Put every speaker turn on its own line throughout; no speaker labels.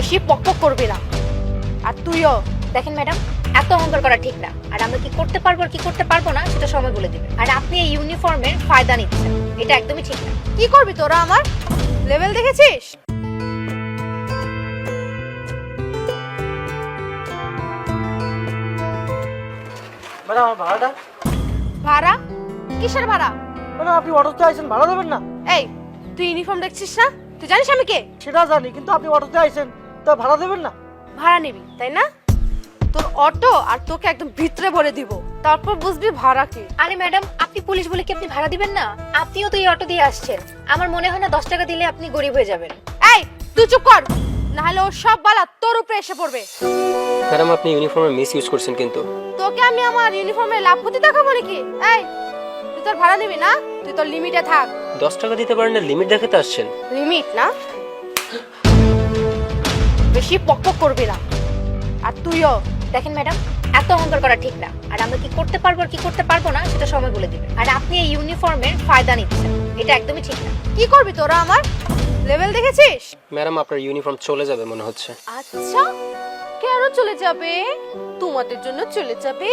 বেশি পকপক করবি না। আর তুইও
দেখেন ম্যাডাম, এত অহংকার করা ঠিক না। আর আমরা কি করতে পারবো আর কি করতে পারবো না সেটা সময় বলে দিবে। আর আপনি এই ইউনিফর্মের ফায়দা নিচ্ছেন, এটা একদমই ঠিক না।
কি করবি তোরা? আমার লেভেল দেখেছিস?
ম্যাডাম আমার ভাড়াটা।
ভাড়া? কিসের ভাড়া?
ম্যাডাম আপনি অটোতে আইছেন, ভাড়া দেবেন না?
এই তুই ইউনিফর্ম দেখছিস না? তুই জানিস আমি কে?
সেটা জানি, কিন্তু আপনি অটোতে আইছেন, তা ভাড়া দেবেন না?
ভাড়া নিবি তাই না? তোর অটো আর তোকে একদম ভিতরে ভরে দিব, তারপর বুঝবি ভাড়া কি।
আরে ম্যাডাম, আপনি পুলিশ বলে কি আপনি ভাড়া দিবেন না? আপনিও তো এই অটো দিয়ে আসছেন। আমার মনে হয় না 10 টাকা দিলে আপনি গরিব হয়ে যাবেন।
এই তুই চুপ কর, না হলে ওর সব বালা তোর উপরে এসে পড়বে।
ম্যাডাম আপনি ইউনিফর্মের মিস ইউজ করছেন কিন্তু।
তোকে আমি আমার ইউনিফর্মে লাভ ক্ষতি দেখাবো নাকি? এই তুই তোর ভাড়া নিবি না? তুই তোর লিমিটে থাক।
10 টাকা দিতে পারেন না, লিমিট দেখাতে আসছেন।
লিমিট না? বেশি পকপক করবি না। আর তুইও
দেখেন ম্যাডাম, এত অহংকার করা ঠিক না। আর আমরা কি করতে পারবো আর কি করতে পারবো না সেটা সময় বলে দিবে। আর আপনি এই ইউনিফর্মের ফায়দা নিচ্ছেন, এটা একদমই ঠিক না।
কি করবি তোরা? আমার লেভেল দেখেছিস?
ম্যাডাম আপনার ইউনিফর্ম চলে যাবে মনে হচ্ছে।
আচ্ছা, কেন চলে যাবে? তোমাদের জন্য চলে যাবে।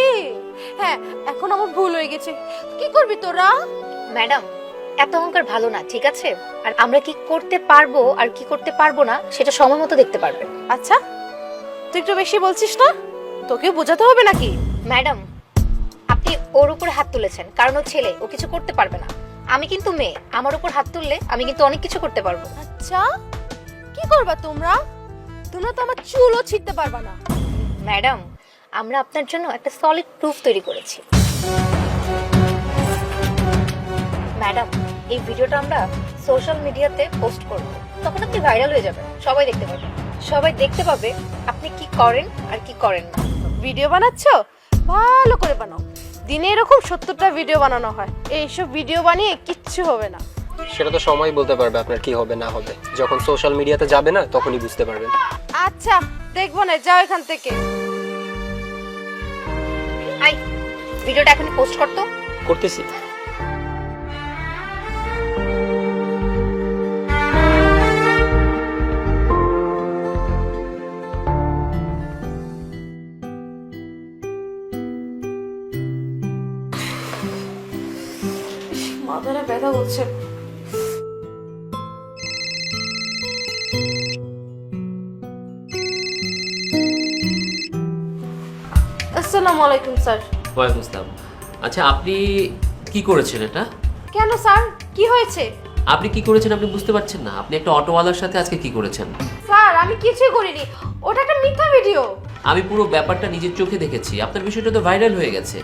হ্যাঁ, এখন আমার ভুল হয়ে গেছে। কি করবি তোরা?
ম্যাডাম, এত অহংকার ভালো না, ঠিক আছে? আর আমরা কি করতে পারবো আর কি করতে পারবো না সেটা সময় মতো দেখতে পারবেন।
আচ্ছা, তুই একটু বেশি বলছিস না? তোকে বোঝাতে হবে নাকি?
ম্যাডাম, আপনি ওর উপর হাত তুলেছেন কারণ ও ছেলে, ও কিছু করতে পারবে না। আমি কিন্তু মেয়ে, আমার উপর হাত তুললে আমি কিন্তু অনেক কিছু করতে পারবো।
আচ্ছা, কি করবা তোমরা? তোমরা তো আমার চুলও ছিঁড়তে পারবা না।
ম্যাডাম, আমরা আপনার জন্য একটা সলিড প্রুফ তৈরি করেছি। ম্যাডাম, এই ভিডিওটা আমরা সোশ্যাল মিডিয়াতে পোস্ট করব, তখন আপনি ভাইরাল হয়ে যাবেন, সবাই দেখতে পাবে। সবাই দেখতে পাবে আপনি কি করেন আর কি করেন না।
ভিডিও বানাচ্ছো? ভালো করে বানাও। দিনে এরকম 70টা ভিডিও বানানো হয়। এইসব ভিডিও বানিয়ে কিচ্ছু হবে না।
সেটা তো সময় বলতে পারবে আপনার কি হবে না হবে। যখন সোশ্যাল মিডিয়াতে যাবে না তখনই বুঝতে পারবেন।
আচ্ছা, দেখবো না, যাও এখান থেকে।
আই, ভিডিওটা এখনই পোস্ট করতো।
করতেছি।
মাথাটা ব্যথা করছে। আসসালামু আলাইকুম স্যার।
ওয়ালাইকুম আসসালাম। আচ্ছা আপনি কি করেছেন এটা?
কেন স্যার, কি হয়েছে?
আপনি কি করেছেন আপনি বুঝতে পারছেন না? আপনি একটা অটোওয়ালার সাথে আজকে কি করেছেন?
স্যার আমি কিছুই করিনি, ওটা একটা মিথ্যা ভিডিও।
আমি পুরো ব্যাপারটা নিজের চোখে দেখেছি। আপনার বিষয়টা তো ভাইরাল হয়ে গেছে।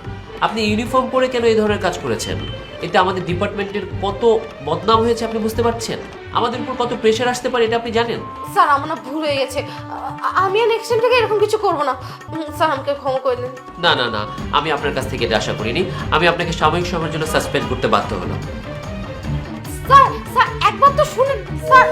আপনি ইউনিফর্ম পরে কেন এই ধরনের কাজ করেছেন? এটা আমাদের ডিপার্টমেন্টের কত বদনাম হয়েছে আপনি বুঝতে পারছেন? আমাদের উপর কত প্রেশার আসতে পারে এটা আপনি জানেন?
স্যার আমার না ভুল হয়ে গেছে, আমি আর নেক্সট টাইম থেকে এরকম কিছু করব না। স্যার আমাকে ক্ষমা করে দিন।
না না না, আমি আপনার কাছ থেকে এটা আশা করিনি। আমি আপনাকে সাময়িক সময়ের জন্য সাসপেন্ড করতে বাধ্য হলাম।
স্যার স্যার একবার তো শুনুন স্যার।